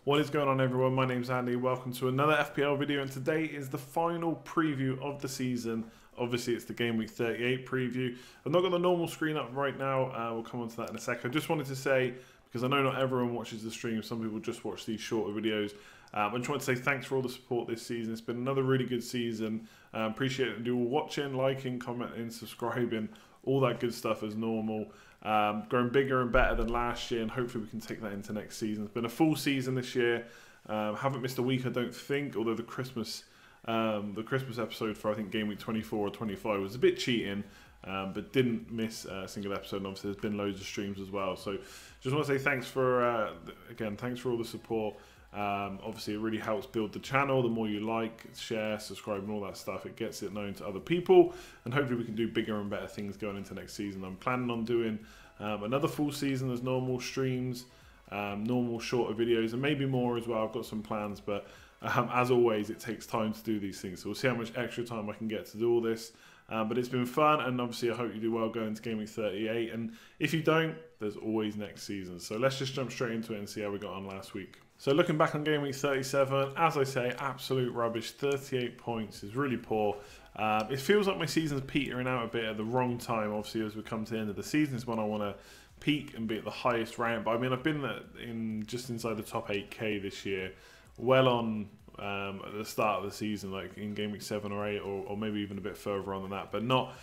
What is going on, everyone? My name's Andy. Welcome to another FPL video, and today is the final preview of the season. Obviously, it's the Game Week 38 preview. I've not got the normal screen up right now. We'll come on to that in a second. I just wanted to say, because I know not everyone watches the stream, some people just watch these shorter videos. I just want to say thanks for all the support this season. It's been another really good season. Appreciate you all watching, liking, commenting, subscribing, all that good stuff as normal. Growing bigger and better than last year, and hopefully we can take that into next season. It's been a full season this year. Haven't missed a week, I don't think, although the Christmas episode for I think Game Week 24 or 25 was a bit cheating, but didn't miss a single episode. And obviously there's been loads of streams as well. So just want to say thanks for again, thanks for all the support. Obviously it really helps build the channel. The more you like, share, subscribe and all that stuff, it gets it known to other people, and hopefully we can do bigger and better things going into next season. I'm planning on doing another full season as normal streams, normal shorter videos, and maybe more as well. I've got some plans, but as always it takes time to do these things, so we'll see how much extra time I can get to do all this. But it's been fun, and obviously I hope you do well going into Game Week 38, and if you don't, there's always next season. So let's just jump straight into it and see how we got on last week. So looking back on Game Week 37, as I say, absolute rubbish. 38 points is really poor. It feels like my season's petering out a bit at the wrong time. Obviously, as we come to the end of the season, is when I want to peak and be at the highest rank. But I mean, I've been just inside the top 8k this year, well on at the start of the season, like in Game Week 7 or 8, or maybe even a bit further on than that, but not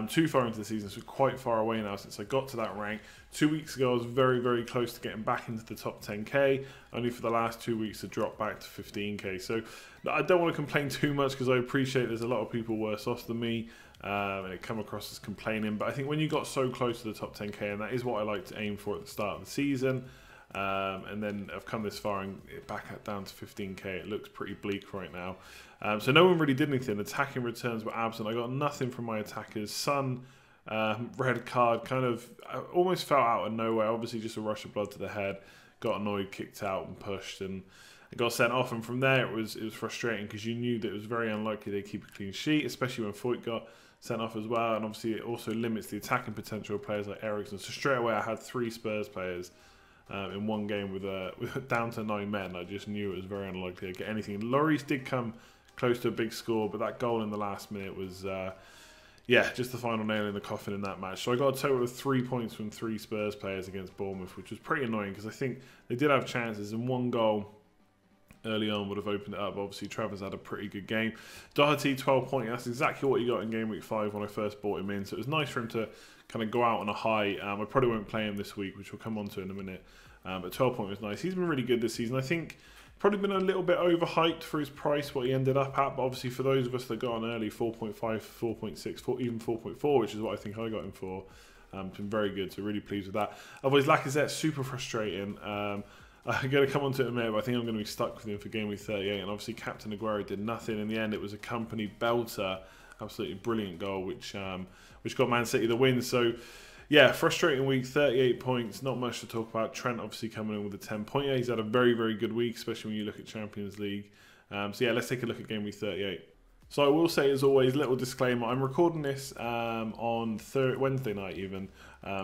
too far into the season, so quite far away now since I got to that rank. 2 weeks ago I was very, very close to getting back into the top 10k, only for the last 2 weeks to drop back to 15k. So I don't want to complain too much, because I appreciate there's a lot of people worse off than me, and it come across as complaining, but I think when you got so close to the top 10k, and that is what I like to aim for at the start of the season, and then I've come this far and back down to 15k, it looks pretty bleak right now. So no one really did anything. Attacking returns were absent. I got nothing from my attackers. Son, red card, kind of almost fell out of nowhere. Obviously just a rush of blood to the head. Got annoyed, kicked out and pushed, and it got sent off. And from there it was frustrating, because you knew that it was very unlikely they'd keep a clean sheet, especially when Foyt got sent off as well. And obviously it also limits the attacking potential of players like Eriksen. So straight away I had 3 Spurs players in one game with down to 9 men. I just knew it was very unlikely to get anything. Lloris did come close to a big score, but that goal in the last minute was, yeah, just the final nail in the coffin in that match. So I got a total of 3 points from 3 Spurs players against Bournemouth, which was pretty annoying, because I think they did have chances, and one goal early on would have opened it up. Obviously, Trevor's had a pretty good game. Doherty, 12 points. That's exactly what he got in Game Week 5 when I first bought him in. So it was nice for him to kind of go out on a high. I probably won't play him this week, which we'll come on to in a minute. But 12 points was nice. He's been really good this season. I think probably been a little bit overhyped for his price, what he ended up at. But obviously, for those of us that got on early, 4.5, 4.6, even 4.4, which is what I think I got him for. It's been very good, so really pleased with that. Otherwise, Lacazette, super frustrating. I'm going to come on to it in a minute, but I think I'm going to be stuck with him for Game Week 38. And obviously, Captain Aguero did nothing. In the end, it was a company belter. Absolutely brilliant goal, which got Man City the win. So, yeah, frustrating week, 38 points, not much to talk about. Trent obviously coming in with a 10-point. Yeah, he's had a very, very good week, especially when you look at Champions League. So, yeah, let's take a look at Game Week 38. So I will say, as always, little disclaimer, I'm recording this on Wednesday night even.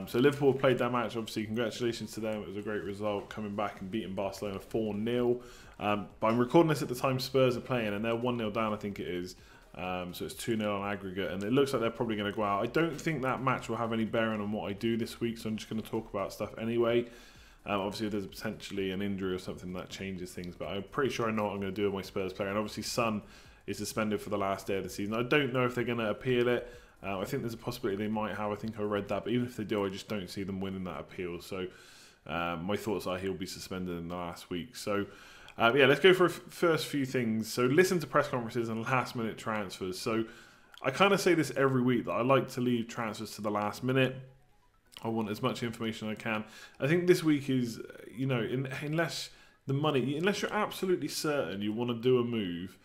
So Liverpool played that match, obviously congratulations to them, it was a great result, coming back and beating Barcelona 4-0. But I'm recording this at the time Spurs are playing, and they're 1-0 down, I think it is. So it's 2-0 on aggregate, and it looks like they're probably going to go out. I don't think that match will have any bearing on what I do this week, so I'm just going to talk about stuff anyway. Obviously, if there's potentially an injury or something, that changes things, but I'm pretty sure I know what I'm going to do with my Spurs player. And obviously, Son is suspended for the last day of the season. I don't know if they're going to appeal it. I think there's a possibility they might have. I think I read that, but even if they do, I just don't see them winning that appeal. So my thoughts are he'll be suspended in the last week. So yeah, let's go for first few things. So listen to press conferences and last minute transfers. So I kind of say this every week that I like to leave transfers to the last minute. I want as much information as I can. I think this week is, you know, unless you're absolutely certain you want to do a move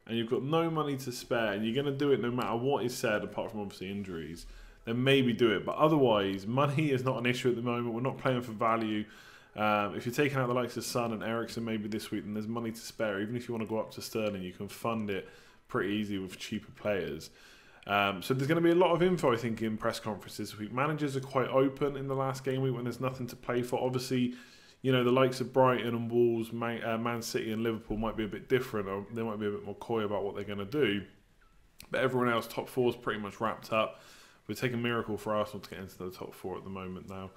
and you've got no money to spare and you're going to do it no matter what is said, apart from obviously injuries, then maybe do it. But otherwise, money is not an issue at the moment. We're not playing for value. If you're taking out the likes of Son and Eriksen maybe this week, then there's money to spare. Even if you want to go up to Sterling, you can fund it pretty easy with cheaper players. So there's going to be a lot of info, I think, in press conferences this week. Managers are quite open in the last game week when there's nothing to play for. Obviously, you know, the likes of Brighton and Wolves, Man City and Liverpool might be a bit different, or they might be a bit more coy about what they're going to do. But everyone else, top four is pretty much wrapped up. We're taking a miracle for Arsenal to get into the top four at the moment now.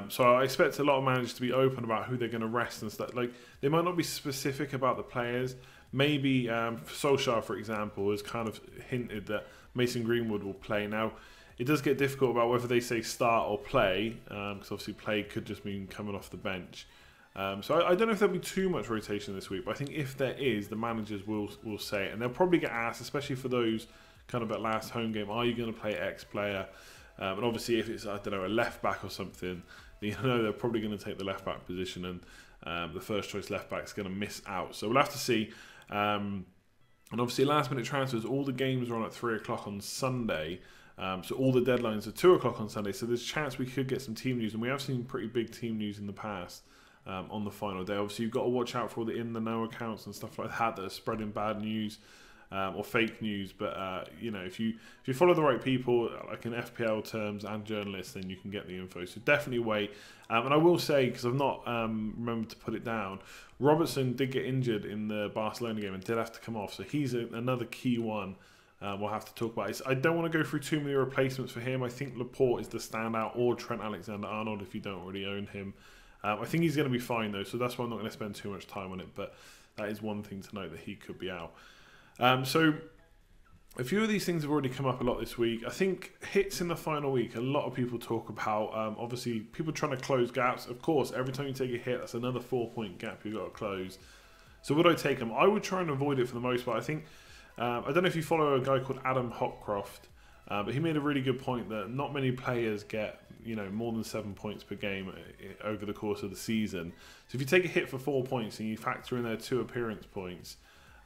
So I expect a lot of managers to be open about who they're going to rest and stuff. Like, they might not be specific about the players. Maybe Solskjaer, for example, has kind of hinted that Mason Greenwood will play. Now, it does get difficult about whether they say start or play, because obviously play could just mean coming off the bench. So I don't know if there'll be too much rotation this week, but I think if there is, the managers will say it. And they'll probably get asked, especially for those kind of at last home game, are you going to play X player? And obviously if it's, I don't know, a left back or something, you know, they're probably going to take the left back position, and the first choice left back is going to miss out. So we'll have to see. And obviously last minute transfers, all the games are on at 3 o'clock on Sunday. So all the deadlines are 2 o'clock on Sunday. So there's a chance we could get some team news, and we have seen pretty big team news in the past on the final day. Obviously you've got to watch out for all the in the know accounts and stuff like that are spreading bad news. Or fake news, but you know, if you follow the right people, like in FPL terms and journalists, then you can get the info. So definitely wait. And I will say, because I've not remembered to put it down, Robertson did get injured in the Barcelona game and did have to come off. So he's another key one we'll have to talk about. I don't want to go through too many replacements for him. I think Laporte is the standout, or Trent Alexander-Arnold if you don't already own him. I think he's going to be fine though, so that's why I'm not going to spend too much time on it. But that is one thing to note, that he could be out. So a few of these things have already come up a lot this week. I think hits in the final week, a lot of people talk about, obviously people trying to close gaps. Of course, every time you take a hit, that's another 4-point gap you've got to close. So would I take them? I would try and avoid it for the most part. I think, I don't know if you follow a guy called Adam Hopcroft, but he made a really good point that not many players get, you know, more than 7 points per game over the course of the season. So if you take a hit for 4 points and you factor in their 2 appearance points,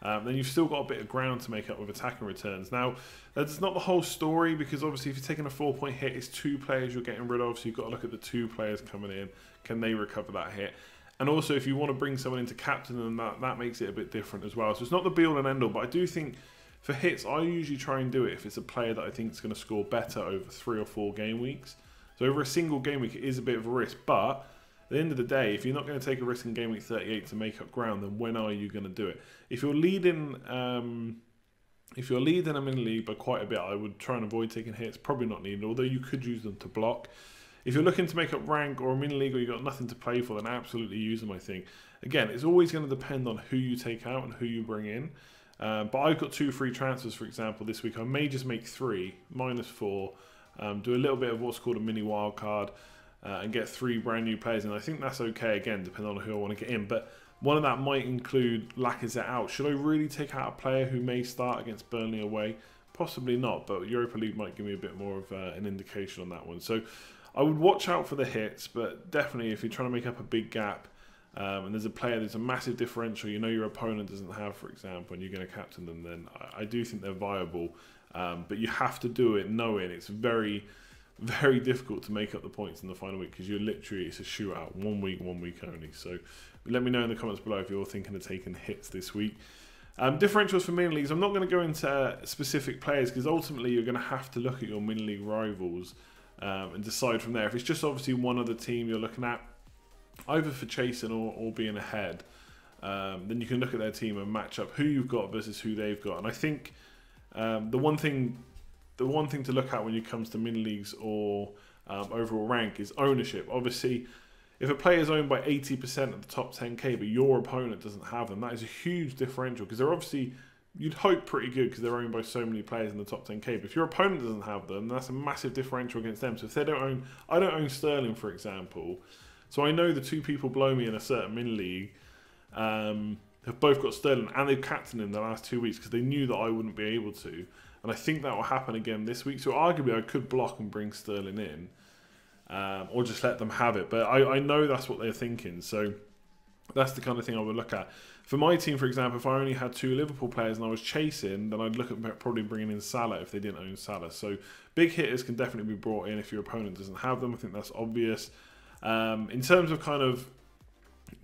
then you've still got a bit of ground to make up with attacking returns. Now, that's not the whole story, because obviously if you're taking a 4-point hit, it's 2 players you're getting rid of, so you've got to look at the 2 players coming in. Can they recover that hit? And also, if you want to bring someone into captain, then that makes it a bit different as well. So it's not the be-all and end-all, but I do think for hits, I usually try and do it if it's a player that I think is going to score better over 3 or 4 game weeks. So over a single game week, it is a bit of a risk, but at the end of the day, if you're not going to take a risk in game week 38 to make up ground, then when are you going to do it? If you're leading a mini league by quite a bit, I would try and avoid taking hits. Probably not needed, although you could use them to block. If you're looking to make up rank, or a mini league where you've got nothing to play for, then absolutely use them, I think. Again, it's always going to depend on who you take out and who you bring in. But I've got 2 free transfers, for example, this week. I may just make 3, -4, do a little bit of what's called a mini wild card, and get 3 brand new players in. I think that's okay, again, depending on who I want to get in. But one of that might include Lacazette out. Should I really take out a player who may start against Burnley away? Possibly not, but Europa League might give me a bit more of an indication on that one. So I would watch out for the hits, but definitely if you're trying to make up a big gap, and there's a massive differential, you know your opponent doesn't have, for example, and you're going to captain them, then I do think they're viable. But you have to do it knowing it's very, very difficult to make up the points in the final week, because it's a shootout, 1 week only. So let me know in the comments below if you're thinking of taking hits this week. Differentials for mini leagues, I'm not going to go into specific players, because ultimately you're going to have to look at your mini league rivals and decide from there. If it's just obviously one other team you're looking at, either for chasing or being ahead, then you can look at their team and match up who you've got versus who they've got. And I think the one thing to look at when it comes to mini leagues or overall rank is ownership. Obviously, if a player is owned by 80% of the top 10k, but your opponent doesn't have them, that is a huge differential, because they're obviously, you'd hope, pretty good because they're owned by so many players in the top 10k. But if your opponent doesn't have them, that's a massive differential against them. So if they don't own, I don't own Sterling, for example, so I know the 2 people below me in a certain mini league have both got Sterling, and they've captained him the last 2 weeks because they knew that I wouldn't be able to. And I think that will happen again this week. So arguably I could block and bring Sterling in, or just let them have it. But I know that's what they're thinking. So that's the kind of thing I would look at. For my team, for example, if I only had 2 Liverpool players and I was chasing, then I'd look at probably bringing in Salah if they didn't own Salah. So big hitters can definitely be brought in if your opponent doesn't have them. I think that's obvious. In terms of kind of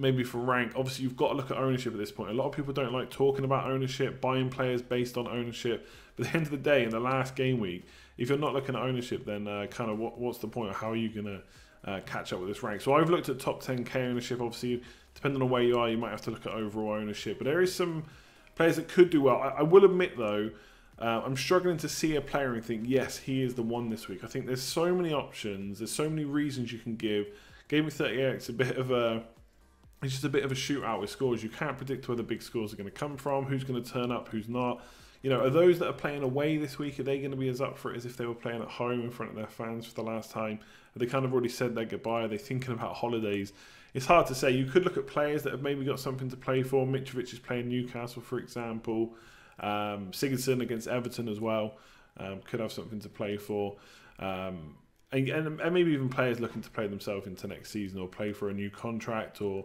maybe for rank, obviously you've got to look at ownership at this point. A lot of people don't like talking about ownership, buying players based on ownership. But at the end of the day, in the last game week, if you're not looking at ownership, then kind of what's the point? Or how are you going to catch up with this rank? So I've looked at top 10k ownership. Obviously, depending on where you are, you might have to look at overall ownership. But there is some players that could do well. I will admit, though, I'm struggling to see a player and think, yes, he is the one this week. I think there's so many options. There's so many reasons you can give. Gameweek 38, it's a bit of a... It's just a bit of a shootout with scores. You can't predict where the big scores are going to come from, who's going to turn up, who's not. You know, are those that are playing away this week, are they going to be as up for it as if they were playing at home in front of their fans for the last time? Have they kind of already said their goodbye? Are they thinking about holidays? It's hard to say. You could look at players that have maybe got something to play for. Mitrovic is playing Newcastle, for example. Sigurdsson against Everton as well. Could have something to play for. And maybe even players looking to play themselves into next season, or play for a new contract, or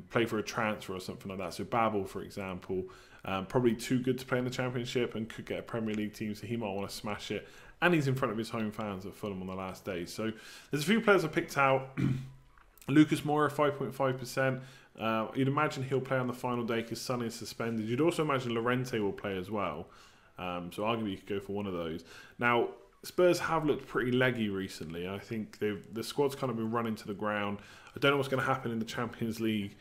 play for a transfer or something like that. So Babel, for example, probably too good to play in the Championship and could get a Premier League team, so he might want to smash it. And he's in front of his home fans at Fulham on the last day. So there's a few players I picked out. Lucas Moura, 5.5%. You'd imagine he'll play on the final day because Son is suspended. You'd also imagine Llorente will play as well. So arguably you could go for one of those. Now, Spurs have looked pretty leggy recently. I think the squad's kind of been running to the ground. I don't know what's going to happen in the Champions League,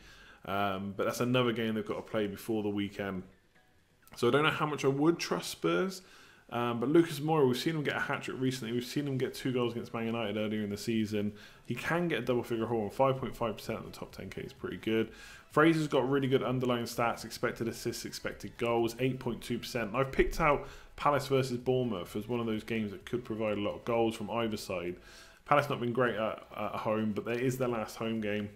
but that's another game they've got to play before the weekend. So I don't know how much I would trust Spurs. But Lucas Moura, we've seen him get a hat-trick recently. We've seen him get 2 goals against Man United earlier in the season. He can get a double-figure haul, and 5.5% at the top 10k is pretty good. Fraser's got really good underlying stats, expected assists, expected goals, 8.2%. I've picked out Palace versus Bournemouth as one of those games that could provide a lot of goals from either side. Palace not been great at home, but there is their last home game.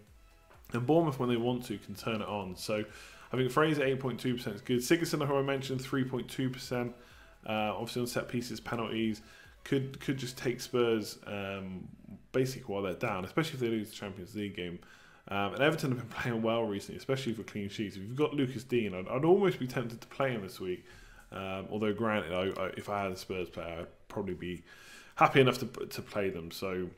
And Bournemouth, when they want to, can turn it on. So I think Fraser, 8.2% is good. Sigurdsson, who I mentioned, 3.2%. Obviously on set pieces, penalties, could just take Spurs basically while they're down, especially if they lose the Champions League game. And Everton have been playing well recently, especially for clean sheets. If you've got Lucas Dean, I'd almost be tempted to play him this week. Although granted, if I had a Spurs player, I'd probably be happy enough to play them. So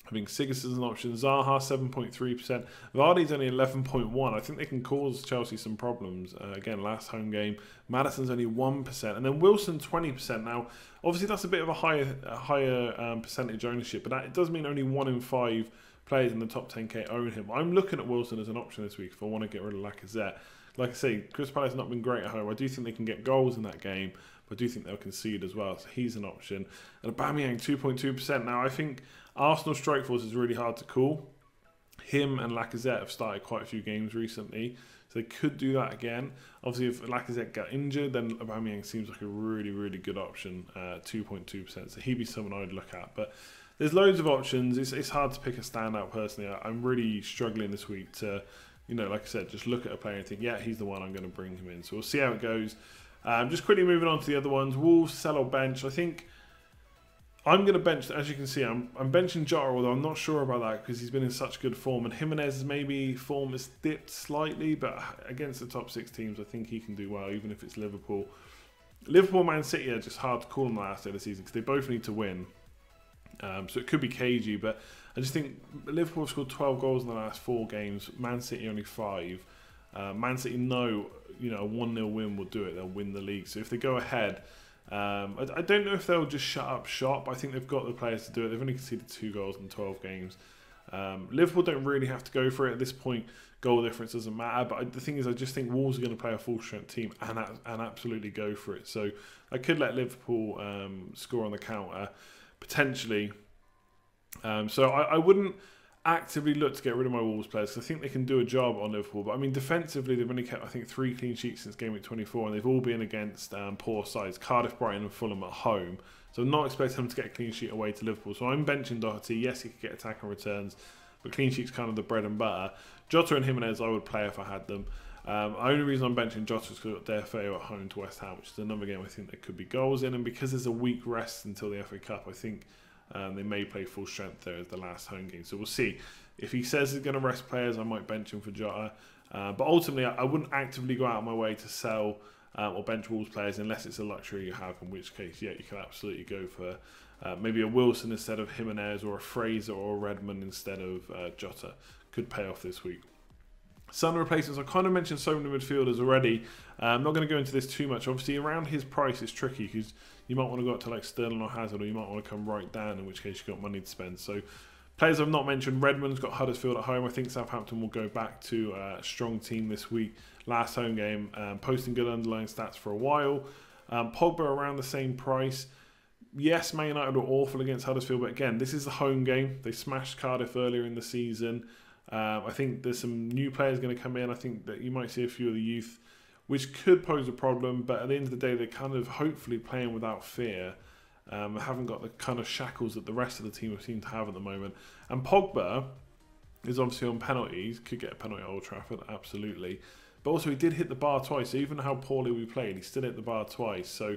I think Sigurdsson's an option. Zaha, 7.3%. Vardy's only 11.1%. I think they can cause Chelsea some problems. Again, last home game. Maddison's only 1%. And then Wilson, 20%. Now, obviously, that's a bit of a higher percentage ownership, but it does mean only 1 in 5 players in the top 10k own him. I'm looking at Wilson as an option this week if I want to get rid of Lacazette. Like I say, Crystal Palace has not been great at home. I do think they can get goals in that game, but I do think they'll concede as well. So he's an option. And Aubameyang, 2.2%. Now, I think Arsenal strike force is really hard to call. Him and Lacazette have started quite a few games recently, so they could do that again. Obviously, if Lacazette got injured, then Aubameyang seems like a really, really good option, 2.2%. So he'd be someone I'd look at. But there's loads of options. It's hard to pick a standout personally. I'm really struggling this week to, like I said, just look at a player and think, yeah, he's the one, I'm going to bring him in. So we'll see how it goes. Just quickly moving on to the other ones. Wolves, sell or bench. I think I'm going to bench, as you can see, I'm benching Jota, although I'm not sure about that because he's been in such good form. And Jimenez, maybe form has dipped slightly, but against the top 6 teams, I think he can do well, even if it's Liverpool. Liverpool, Man City are just hard to call on the last day of the season because they both need to win. So it could be cagey, but I just think Liverpool have scored 12 goals in the last 4 games. Man City only 5. Man City know, a 1-0 win will do it. They'll win the league. So if they go ahead, I don't know if they'll just shut up shop. I think they've got the players to do it. They've only conceded 2 goals in 12 games. Liverpool don't really have to go for it at this point. Goal difference doesn't matter. But the thing is, I just think Wolves are going to play a full-strength team and absolutely go for it. So I could let Liverpool score on the counter, potentially. So I wouldn't actively look to get rid of my Wolves players because I think they can do a job on Liverpool. But I mean, defensively, they've only kept, I think, 3 clean sheets since game week 24, and they've all been against poor sides, Cardiff, Brighton and Fulham at home. So I'm not expecting them to get a clean sheet away to Liverpool. So I'm benching Doherty. Yes, he could get attack and returns, but clean sheet's kind of the bread and butter. Jota and Jimenez I would play if I had them. The only reason I'm benching Jota is because I've got Deulofeu at home to West Ham, which is another game I think there could be goals in. And because there's a week rest until the FA Cup, I think they may play full strength there as the last home game. So we'll see. If he says he's going to rest players, I might bench him for Jota. But ultimately, I wouldn't actively go out of my way to sell or bench Wolves players unless it's a luxury you have, in which case, yeah, you can absolutely go for maybe a Wilson instead of Jimenez, or a Fraser or a Redmond instead of Jota. Could pay off this week. Son replacements, I kind of mentioned so many midfielders already. I'm not going to go into this too much. Obviously, around his price is tricky because you might want to go up to like Sterling or Hazard, or you might want to come right down, in which case you've got money to spend. So players I've not mentioned, Redmond's got Huddersfield at home. I think Southampton will go back to a strong team this week. Last home game, posting good underlying stats for a while. Pogba around the same price. Yes, Man United were awful against Huddersfield, but again, this is the home game. They smashed Cardiff earlier in the season. I think there's some new players going to come in. I think that you might see a few of the youth, which could pose a problem, but at the end of the day, they're kind of hopefully playing without fear. Haven't got the kind of shackles that the rest of the team seem to have at the moment. And Pogba is obviously on penalties, could get a penalty at Old Trafford, absolutely. But also he did hit the bar twice, so even how poorly we played, he still hit the bar twice. So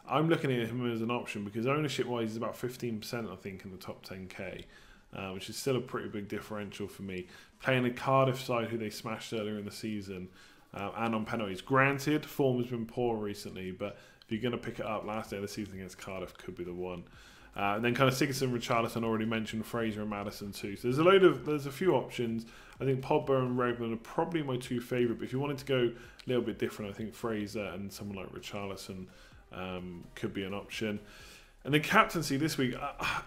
I'm looking at him as an option because ownership-wise he's about 15%, I think, in the top 10k. Which is still a pretty big differential for me. Playing a Cardiff side who they smashed earlier in the season and on penalties. Granted, form has been poor recently, but if you're going to pick it up, last day of the season against Cardiff could be the one. And then kind of Sigurdsson, Richarlison, already mentioned, Fraser and Maddison too. So there's a few options. I think Pogba and Redmond are probably my two favourite, but if you wanted to go a little bit different, I think Fraser and someone like Richarlison could be an option. And then captaincy this week,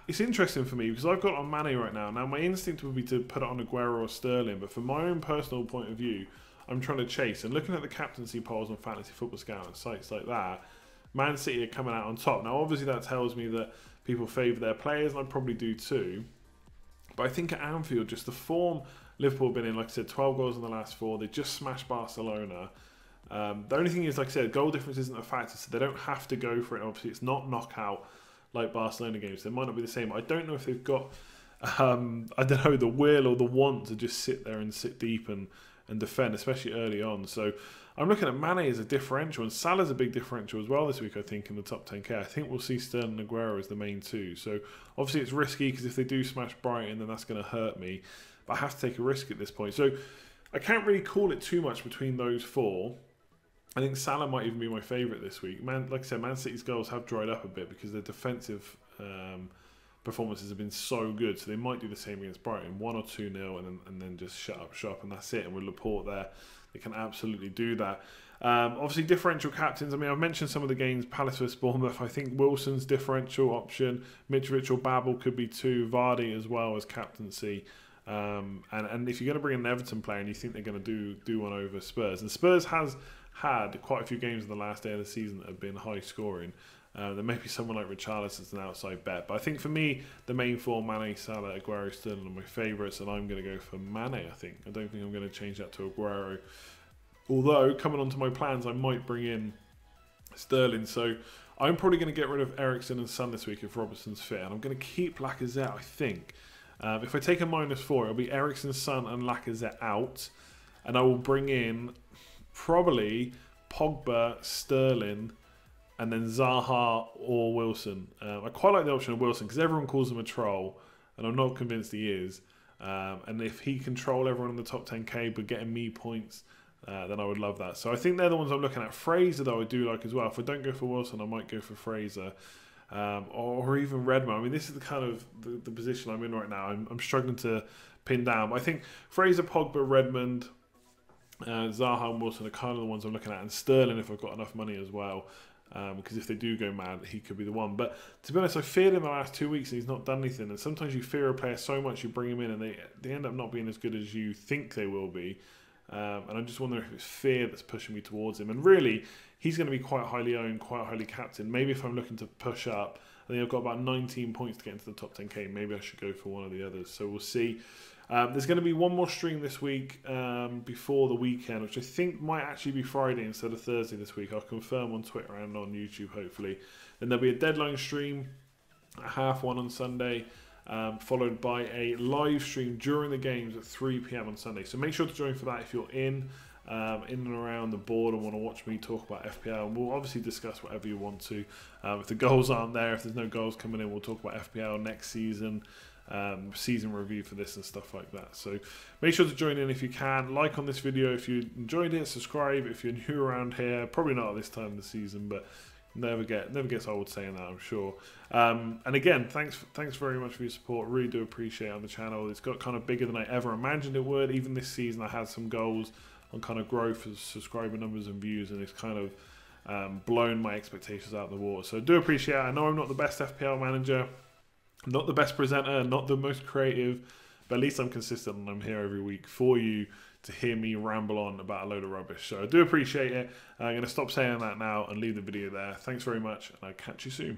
it's interesting for me because I've got on Mane right now. Now, my instinct would be to put it on Aguero or Sterling, but from my own personal point of view, I'm trying to chase. And looking at the captaincy polls on Fantasy Football Scout and sites like that, Man City are coming out on top. Now, obviously, that tells me that people favour their players, and I probably do too. But I think at Anfield, just the form Liverpool have been in, like I said, 12 goals in the last 4. They just smashed Barcelona. The only thing is, like I said, goal difference isn't a factor, so they don't have to go for it. Obviously, it's not knockout like Barcelona games. They might not be the same. I don't know if they've got, I don't know, the will or the want to just sit there and sit deep and defend, especially early on. So I'm looking at Mane as a differential, and Salah's a big differential as well this week, I think, in the top 10k. I think we'll see Sterling and Aguero as the main two. So obviously it's risky because if they do smash Brighton, then that's going to hurt me. But I have to take a risk at this point. So I can't really call it too much between those four. I think Salah might even be my favourite this week. Like I said, Man City's goals have dried up a bit because their defensive performances have been so good. So they might do the same against Brighton, 1 or 2-0, and then just shut up shop, and that's it. And with Laporte there, they can absolutely do that. Obviously, differential captains. I mean, I've mentioned some of the games. Palace vs Bournemouth. I think Wilson's differential option. Mitrovic or Babel could be 2. Vardy as well as captaincy. And if you're going to bring an Everton player and you think they're going to do one over Spurs, and Spurs has had quite a few games in the last day of the season that have been high scoring. There may be someone like Richarlison as an outside bet, but I think for me the main four, Mane, Salah, Aguero, Sterling, are my favourites, and I'm going to go for Mane. I don't think I'm going to change that to Aguero. Although coming onto my plans, I might bring in Sterling. So I'm probably going to get rid of Eriksen and Son this week if Robertson's fit, and I'm going to keep Lacazette. I think if I take a -4, it'll be Eriksen, Son, and Lacazette out, and I will bring in probably Pogba, Sterling, and then Zaha or Wilson. I quite like the option of Wilson because everyone calls him a troll, and I'm not convinced he is. And if he can troll everyone in the top 10k but getting me points, then I would love that. So I think they're the ones I'm looking at. Fraser, though, I do like as well. If I don't go for Wilson, I might go for Fraser. Or even Redmond. I mean, this is the kind of the position I'm in right now. I'm struggling to pin down. But I think Fraser, Pogba, Redmond, Zaha and Wilson are kind of the ones I'm looking at, and Sterling if I've got enough money as well, because if they do go mad, he could be the one. But to be honest, I feared him the last 2 weeks and he's not done anything, and sometimes you fear a player so much you bring him in and they end up not being as good as you think they will be, and I'm just wondering if it's fear that's pushing me towards him. And really, he's going to be quite highly owned, quite highly captained. Maybe if I'm looking to push up, I think I've got about 19 points to get into the top 10k, maybe I should go for one of the others, so we'll see. There's going to be one more stream this week before the weekend, which I think might actually be Friday instead of Thursday this week. I'll confirm on Twitter and on YouTube, hopefully. Then there'll be a deadline stream at 1:30 on Sunday, followed by a live stream during the games at 3 PM on Sunday. So make sure to join for that if you're in and around the board and want to watch me talk about FPL. And we'll obviously discuss whatever you want to. If the goals aren't there, if there's no goals coming in, we'll talk about FPL next season. Season review for this and stuff like that. So make sure to join in if you can. Like on this video if you enjoyed it, subscribe if you're new around here, probably not at this time of the season, but Never gets old saying that, I'm sure. And again, thanks very much for your support. Really do appreciate it on the channel. It's got kind of bigger than I ever imagined it would. Even this season, I had some goals on kind of growth of subscriber numbers and views, and it's kind of blown my expectations out of the water. So I do appreciate it. I know I'm not the best FPL manager, not the best presenter, not the most creative, but at least I'm consistent and I'm here every week for you to hear me ramble on about a load of rubbish. So I do appreciate it. I'm going to stop saying that now and leave the video there. Thanks very much, and I'll catch you soon.